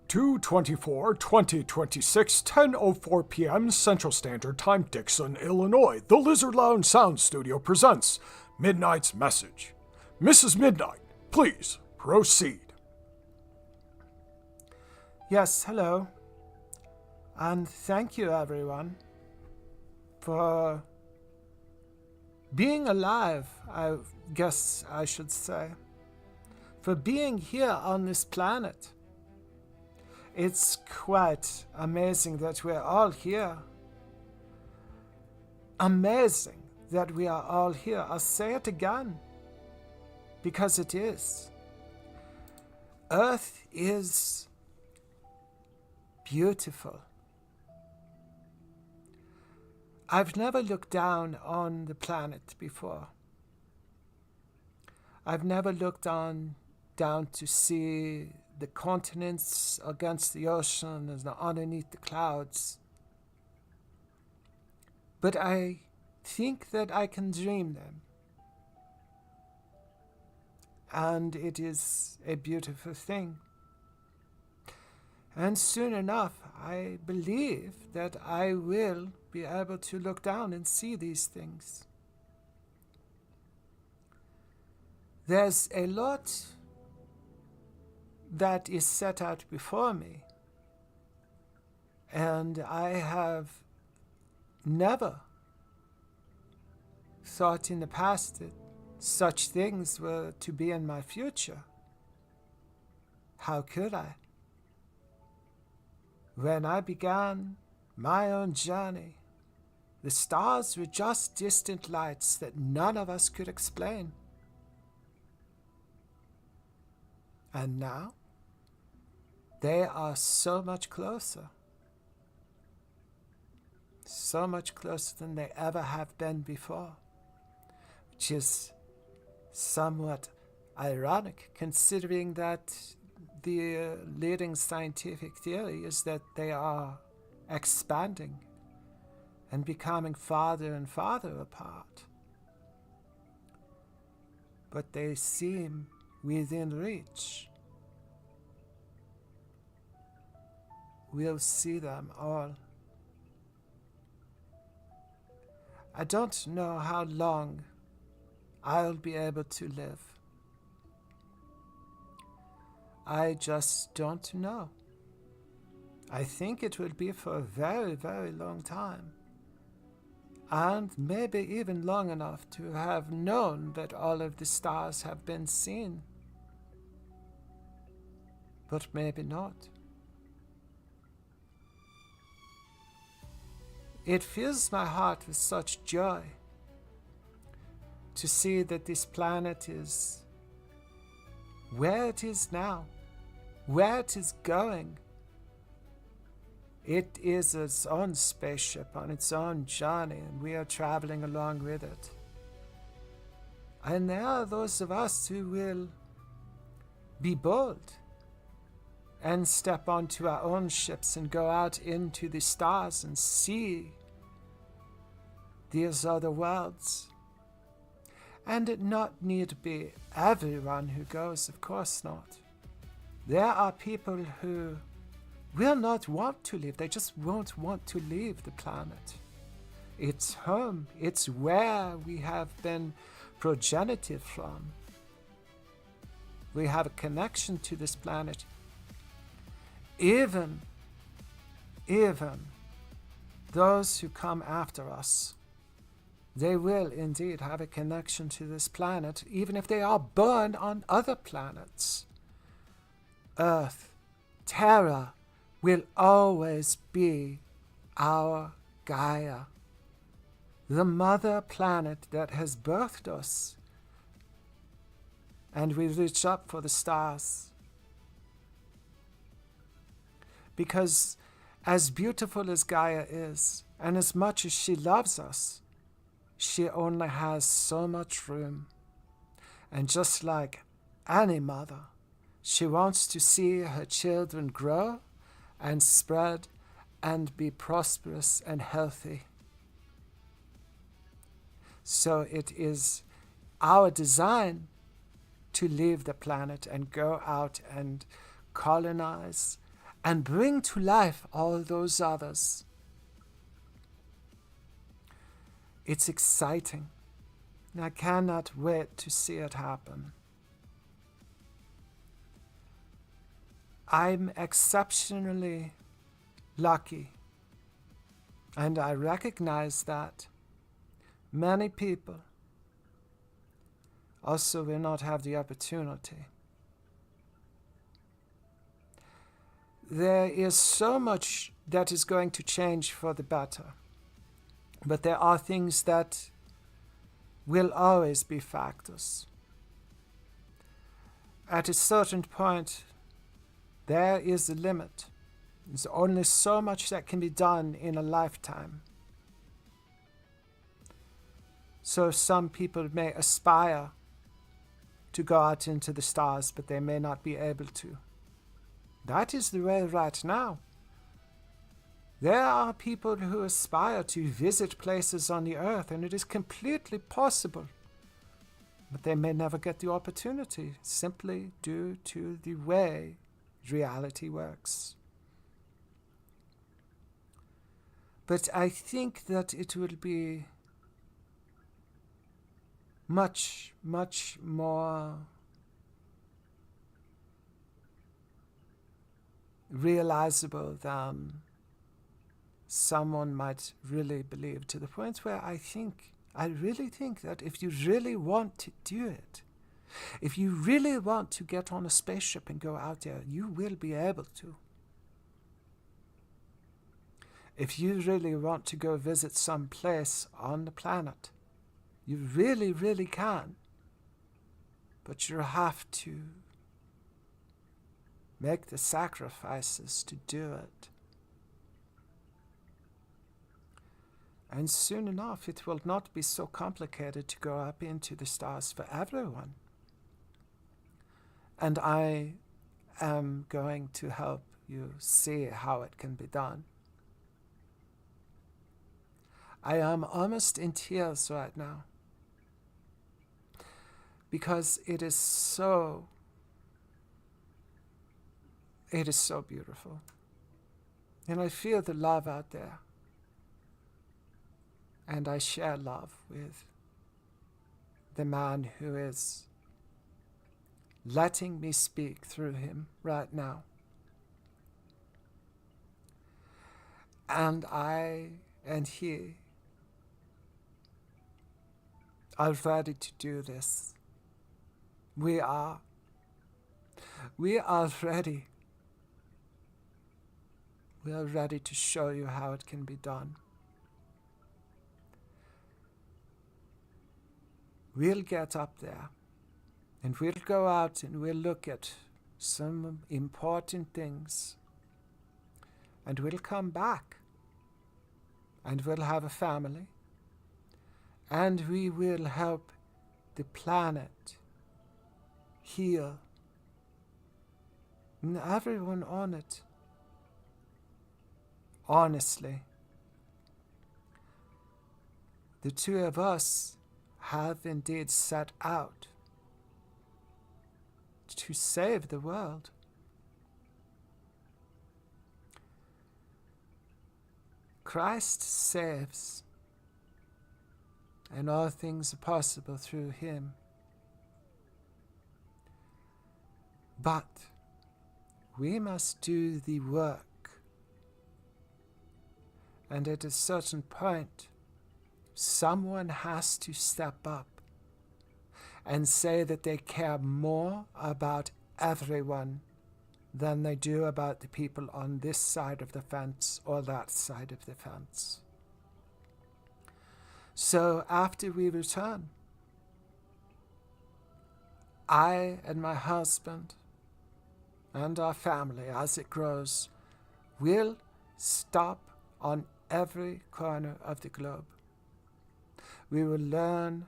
2/24/2026, 10:04 p.m. Central Standard Time, Dixon, Illinois. The Lizard Lounge Sound Studio presents Midnight's Message. Mrs. Midnight, please proceed. Yes, hello. And thank you, everyone, for being alive, I guess I should say. For being here on this planet. It's quite amazing that we're all here. Amazing that we are all here. I'll say it again, because it is. Earth is beautiful. I've never looked down on the planet before. I've never looked down to see the continents against the ocean and underneath the clouds. But I think that I can dream them. And it is a beautiful thing. And soon enough, I believe that I will be able to look down and see these things. There's a lot that is set out before me, and I have never thought in the past that such things were to be in my future. How could I? When I began my own journey, the stars were just distant lights that none of us could explain. And now, they are so much closer. So much closer than they ever have been before. Which is somewhat ironic, considering that the leading scientific theory is that they are expanding and becoming farther and farther apart. But they seem within reach. We'll see them all. I don't know how long I'll be able to live. I just don't know. I think it will be for a very, very long time. And maybe even long enough to have known that all of the stars have been seen. But maybe not. It fills my heart with such joy to see that this planet is where it is now, where it is going. It is its own spaceship on its own journey, and we are traveling along with it. And there are those of us who will be bold and step onto our own ships and go out into the stars and see these other worlds. And it not need to be everyone who goes, of course not. There are people who will not want to live. They just won't want to leave the planet. It's home. It's where we have been progenited from. We have a connection to this planet. Even those who come after us, they will indeed have a connection to this planet, even if they are born on other planets. Earth, Terra, will always be our Gaia, the mother planet that has birthed us. And we reach up for the stars. Because as beautiful as Gaia is, and as much as she loves us, she only has so much room. And just like any mother, she wants to see her children grow and spread and be prosperous and healthy. So it is our design to leave the planet and go out and colonize and bring to life all those others. It's exciting. I cannot wait to see it happen. I'm exceptionally lucky, and I recognize that many people also will not have the opportunity. There is so much that is going to change for the better, but there are things that will always be factors. At a certain point, there is a limit. There's only so much that can be done in a lifetime. So some people may aspire to go out into the stars, but they may not be able to. That is the way right now. There are people who aspire to visit places on the earth, and it is completely possible. But they may never get the opportunity, simply due to the way reality works. But I think that it will be much, much more realizable than someone might really believe, to the point where I really think that if you really want to do it, if you really want to get on a spaceship and go out there, you will be able to. If you really want to go visit some place on the planet, you really, really can. But you have to make the sacrifices to do it. And soon enough, it will not be so complicated to go up into the stars for everyone. And I am going to help you see how it can be done. I am almost in tears right now, because it is so beautiful. And I feel the love out there. And I share love with the man who is letting me speak through him right now. And I and he are ready to do this. We are ready. We are ready to show you how it can be done. We'll get up there, and we'll go out and we'll look at some important things, and we'll come back, and we'll have a family, and we will help the planet heal, and everyone on it. Honestly, the two of us have indeed set out to save the world. Christ saves, and all things are possible through him. But we must do the work. And at a certain point, someone has to step up and say that they care more about everyone than they do about the people on this side of the fence or that side of the fence. So after we return, I and my husband and our family, as it grows, will stop on every corner of the globe. We will learn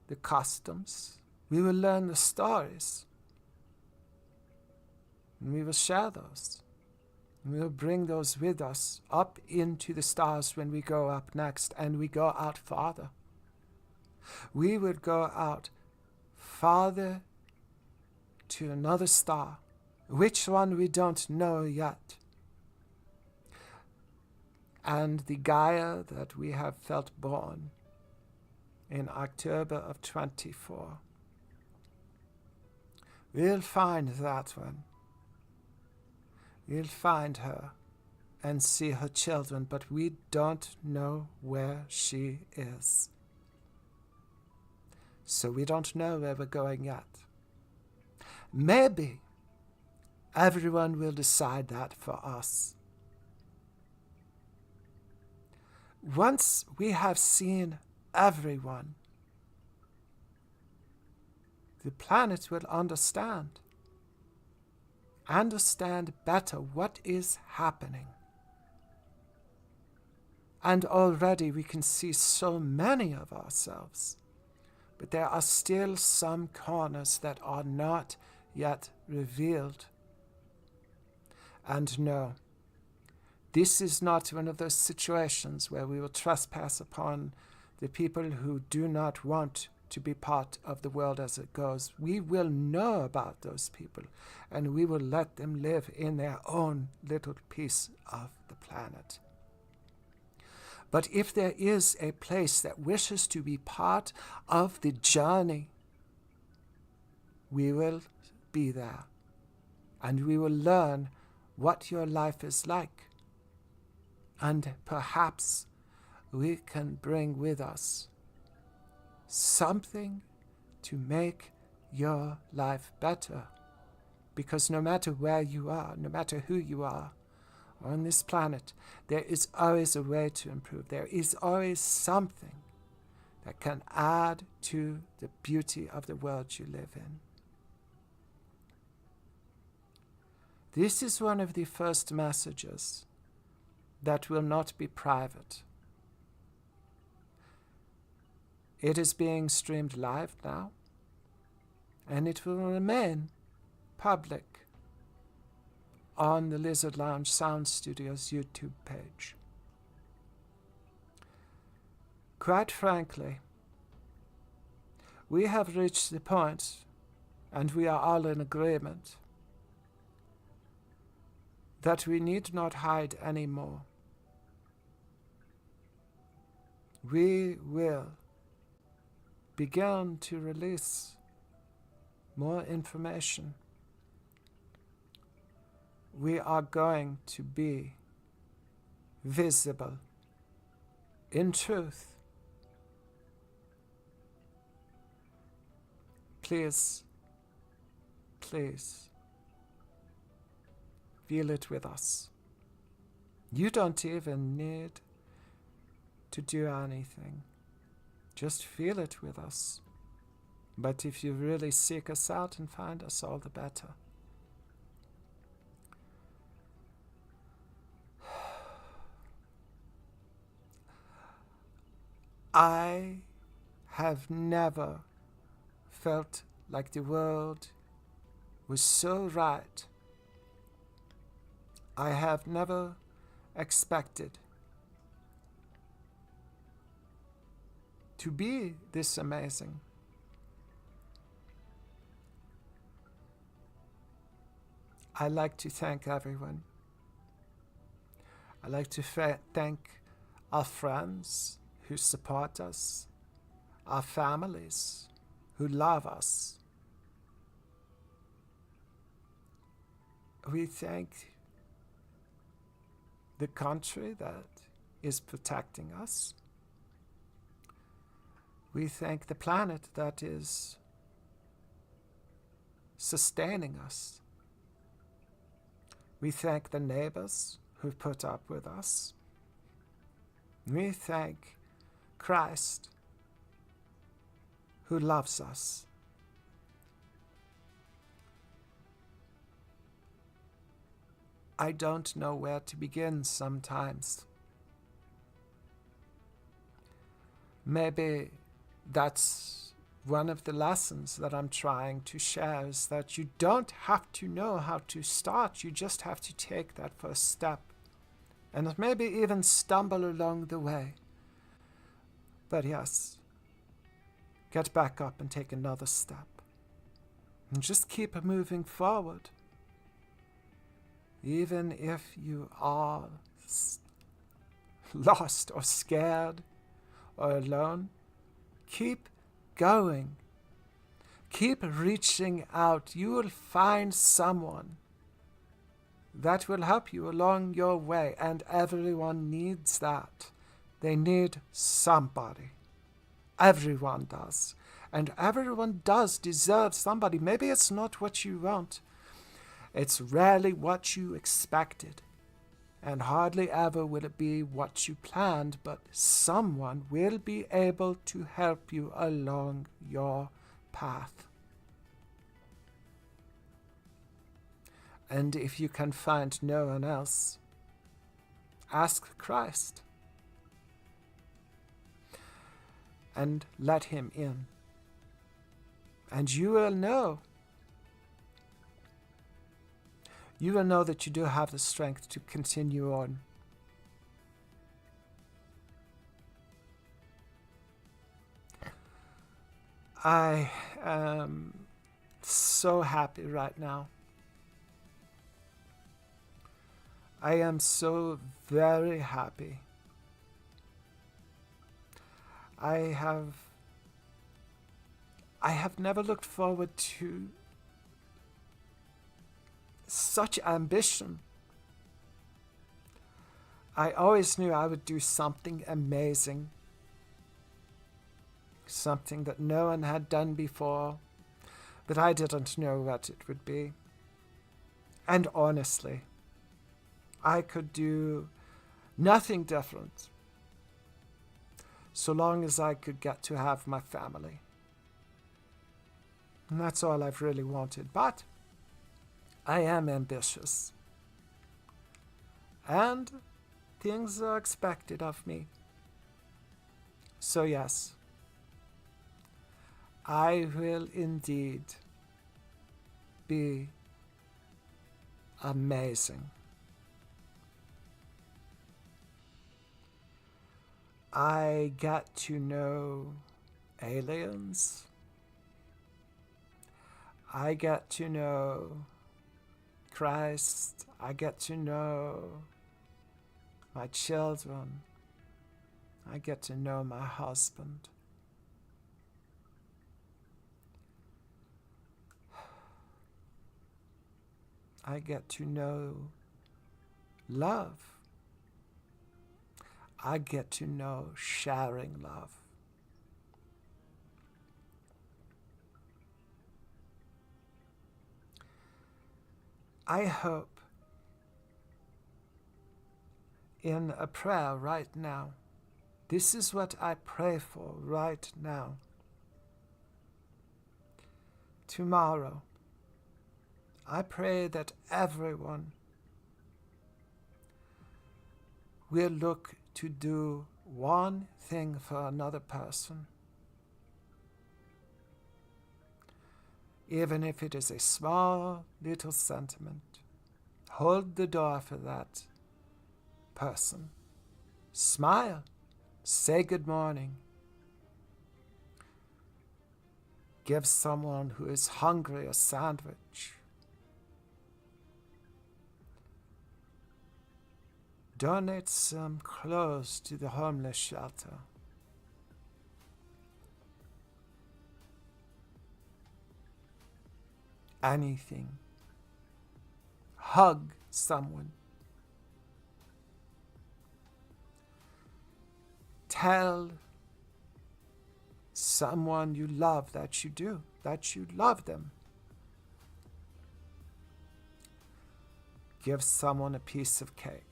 the customs. We will learn the stories. And we will share those. And we will bring those with us up into the stars when we go up next, and we go out farther. We would go out farther to another star. Which one we don't know yet. and the Gaia that we have felt born in October of 24. We'll find that one. We'll find her and see her children, but we don't know where she is. So we don't know where we're going yet. Maybe everyone will decide that for us. Once we have seen everyone, the planet will understand better what is happening. And already we can see so many of ourselves, but there are still some corners that are not yet revealed. And no, this is not one of those situations where we will trespass upon the people who do not want to be part of the world as it goes. We will know about those people, and we will let them live in their own little piece of the planet. But if there is a place that wishes to be part of the journey, we will be there, and we will learn what your life is like. And perhaps we can bring with us something to make your life better. Because no matter where you are, no matter who you are on this planet, there is always a way to improve. There is always something that can add to the beauty of the world you live in. This is one of the first messages that will not be private. It is being streamed live now, and it will remain public on the Lizard Lounge Sound Studios YouTube page. Quite frankly, we have reached the point, and we are all in agreement, that we need not hide anymore. We will begin to release more information. We are going to be visible in truth. Please, please, feel it with us. You don't even need to do anything. Just feel it with us. But if you really seek us out and find us, all the better. I have never felt like the world was so right. I have never expected to be this amazing. I like to thank everyone. I like to thank our friends who support us, our families who love us. We thank the country that is protecting us. We thank the planet that is sustaining us. We thank the neighbors who put up with us. We thank Christ who loves us. I don't know where to begin sometimes. Maybe that's one of the lessons that I'm trying to share, is that you don't have to know how to start. You just have to take that first step and maybe even stumble along the way. But yes, get back up and take another step and just keep moving forward. Even if you are lost or scared or alone, keep going. Keep reaching out. You will find someone that will help you along your way, and everyone needs that. They need somebody. Everyone does. And everyone does deserve somebody. Maybe it's not what you want. It's rarely what you expected. And hardly ever will it be what you planned, but someone will be able to help you along your path. And if you can find no one else, ask Christ and let him in. And you will know. You will know that you do have the strength to continue on. I am so happy right now. I am so very happy. I have never looked forward to such ambition. I always knew I would do something amazing, something that no one had done before, but I didn't know what it would be. And honestly, I could do nothing different so long as I could get to have my family. And that's all I've really wanted. But I am ambitious. And things are expected of me. So yes, I will indeed be amazing. I get to know aliens. I get to know Christ. I get to know my children. I get to know my husband. I get to know love. I get to know sharing love. I hope in a prayer right now, this is what I pray for right now. Tomorrow, I pray that everyone will look to do one thing for another person, even if it is a small little sentiment. Hold the door for that person. Smile. Say good morning. Give someone who is hungry a sandwich. Donate some clothes to the homeless shelter. Anything. Hug someone. Tell someone you love that you love them. Give someone a piece of cake.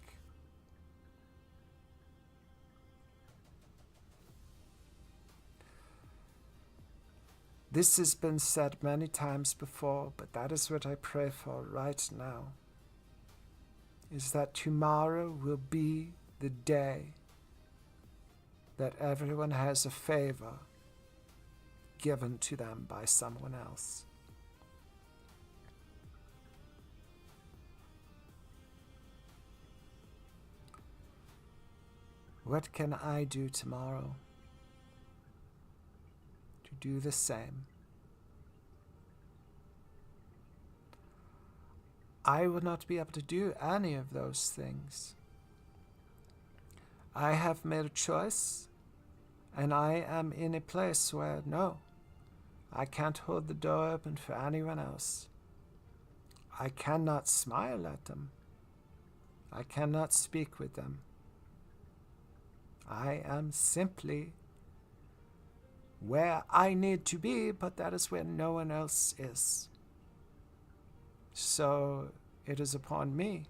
This has been said many times before, but that is what I pray for right now, is that tomorrow will be the day that everyone has a favor given to them by someone else. What can I do tomorrow to do the same? I will not be able to do any of those things. I have made a choice, and I am in a place where, no, I can't hold the door open for anyone else. I cannot smile at them. I cannot speak with them. I am simply where I need to be, but that is where no one else is. So it is upon me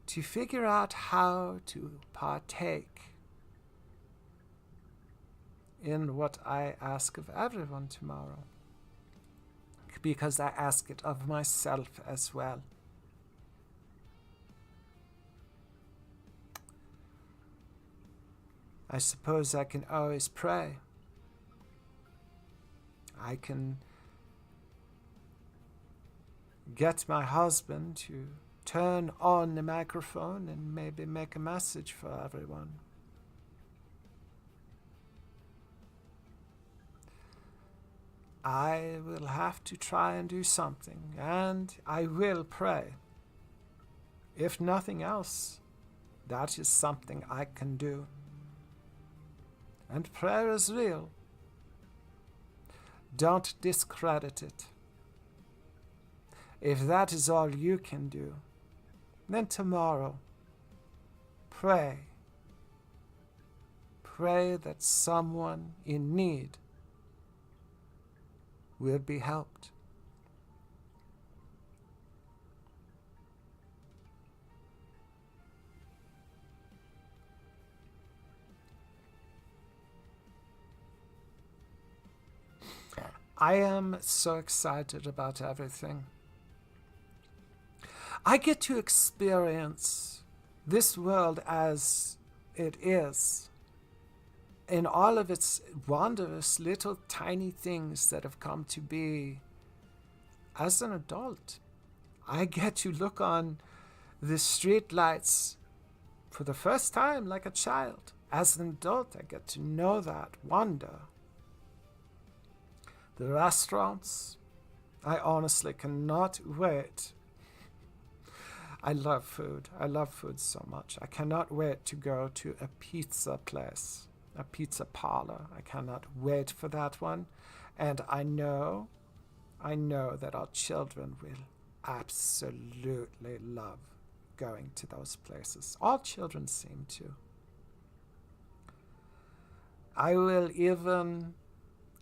to figure out how to partake in what I ask of everyone tomorrow, because I ask it of myself as well. I suppose I can always pray. I can get my husband to turn on the microphone and maybe make a message for everyone. I will have to try and do something, and I will pray. If nothing else, that is something I can do. And prayer is real. Don't discredit it. If that is all you can do, then tomorrow, pray. Pray that someone in need will be helped. I am so excited about everything. I get to experience this world as it is, in all of its wondrous little tiny things that have come to be as an adult. I get to look on the street lights for the first time like a child. As an adult, I get to know that wonder. The restaurants, I honestly cannot wait. I love food. I love food so much. I cannot wait to go to a pizza place, a pizza parlor. I cannot wait for that one. And I know that our children will absolutely love going to those places. All children seem to. I will even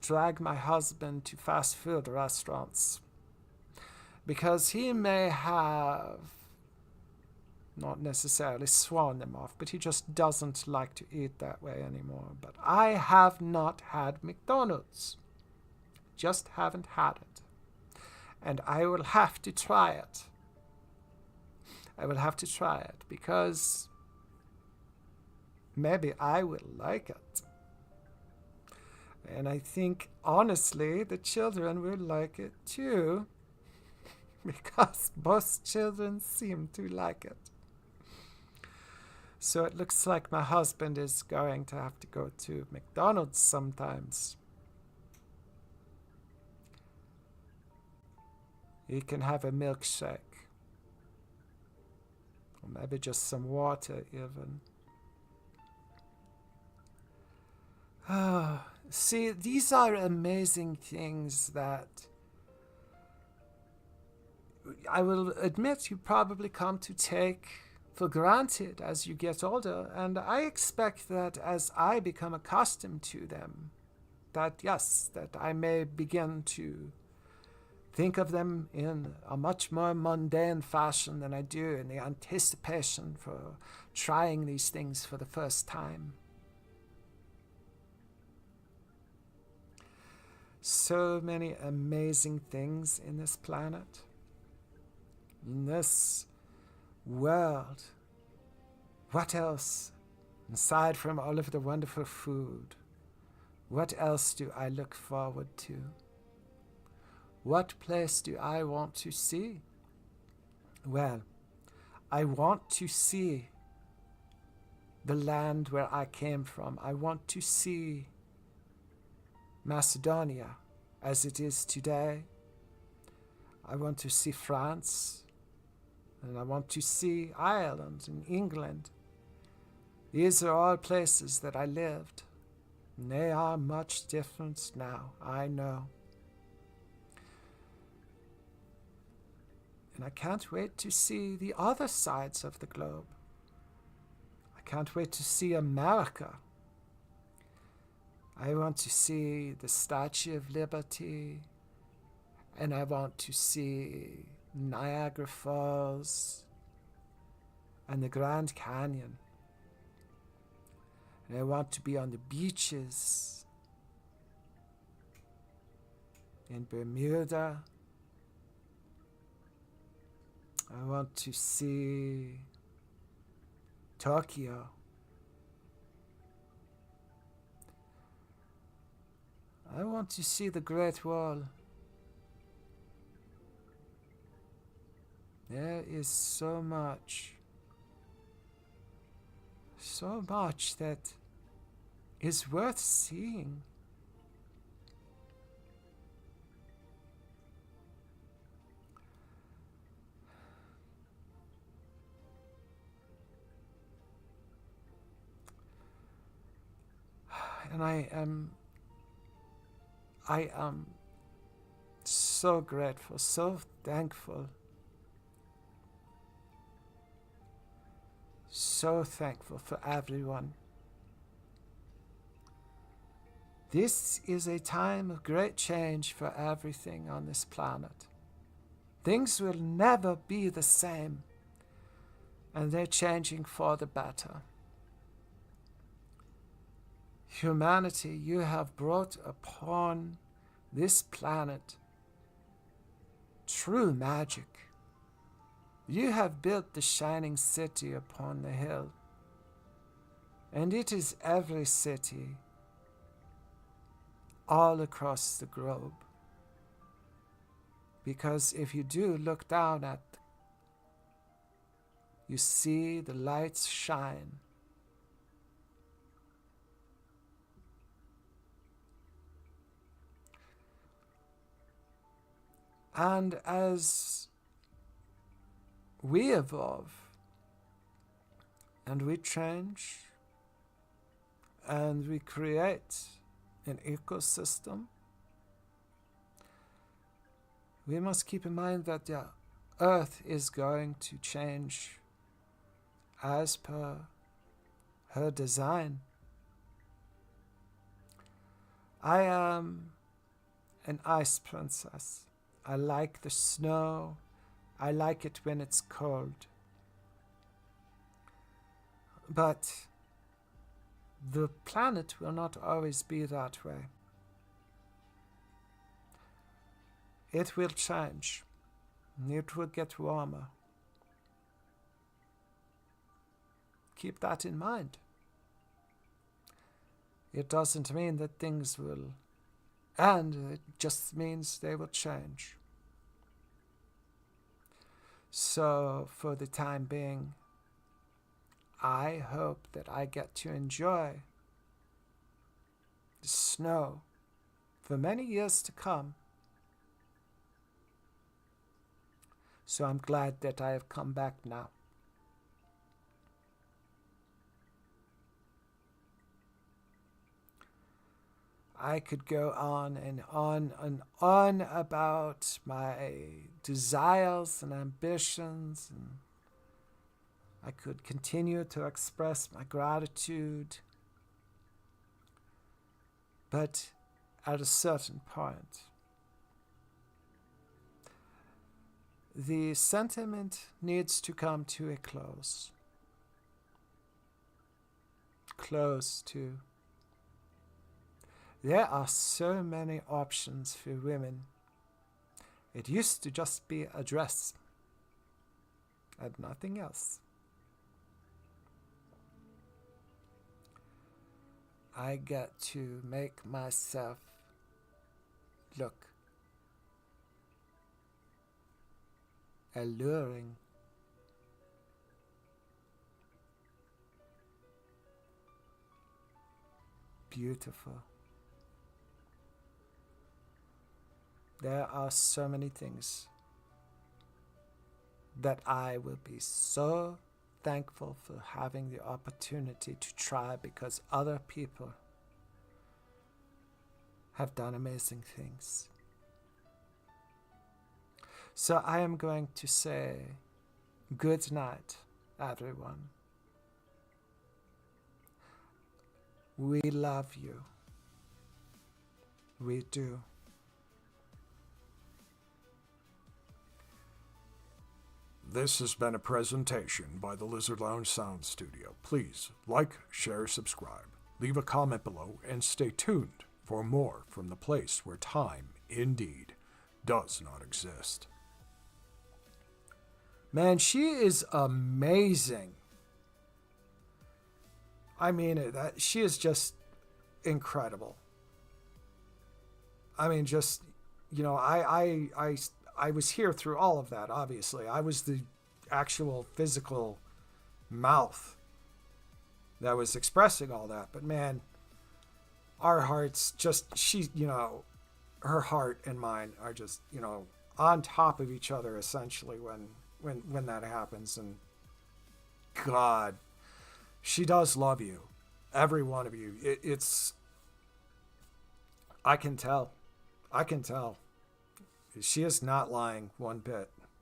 drag my husband to fast food restaurants, because he may have not necessarily sworn them off, but he just doesn't like to eat that way anymore. But I have not had McDonald's. Just haven't had it. And I will have to try it. I will have to try it, because maybe I will like it. And I think, honestly, the children will like it too, because most children seem to like it. So it looks like my husband is going to have to go to McDonald's sometimes. He can have a milkshake, or maybe just some water even. See, these are amazing things that I will admit you probably come to take for granted as you get older, and I expect that as I become accustomed to them, that yes, that I may begin to think of them in a much more mundane fashion than I do in the anticipation for trying these things for the first time. So many amazing things in this planet, in this world. What else, aside from all of the wonderful food, what else do I look forward to? What place do I want to see? Well, I want to see the land where I came from. I want to see Macedonia as it is today. I want to see France, and I want to see Ireland and England These are all places that I lived, and they are much different now, I know. And I can't wait to see the other sides of the globe. I can't wait to see America. I want to see the Statue of Liberty, and I want to see Niagara Falls and the Grand Canyon. And I want to be on the beaches in Bermuda. I want to see Tokyo. I want to see the Great Wall. There is so much that is worth seeing. And I am so grateful, so thankful, so thankful for everyone. This is a time of great change for everything on this planet. Things will never be the same, and they're changing for the better. Humanity, you have brought upon this planet true magic. You have built the shining city upon the hill, and it is every city all across the globe. Because if you do look down at, you see the lights shine. And as we evolve and we change and we create an ecosystem, we must keep in mind that the Earth is going to change as per her design. I am an ice princess. I like the snow. I like it when it's cold. But the planet will not always be that way. It will change. It will get warmer. Keep that in mind. It doesn't mean that things will end, it just means they will change. So, for the time being, I hope that I get to enjoy the snow for many years to come. So I'm glad that I have come back now. I could go on and on about my desires and ambitions, and I could continue to express my gratitude. But at a certain point, the sentiment needs to come to a close. Close to. There are so many options for women. It used to just be a dress and nothing else. I get to make myself look alluring. Beautiful. There are so many things that I will be so thankful for having the opportunity to try because other people have done amazing things. So I am going to say good night, everyone. We love you. We do. This has been a presentation by the Lizard Lounge Sound Studio. Please like, share, subscribe, leave a comment below, and stay tuned for more from the place where time, indeed, does not exist. Man, she is amazing. I mean, she is just incredible. I mean, just, you know, I was here through all of that, obviously. I was the actual physical mouth that was expressing all that. But man, our hearts just, she, you know, her heart and mine are just, you know, on top of each other, essentially, when that happens. And God, she does love you. Every one of you. It's, I can tell. I can tell. She is not lying one bit.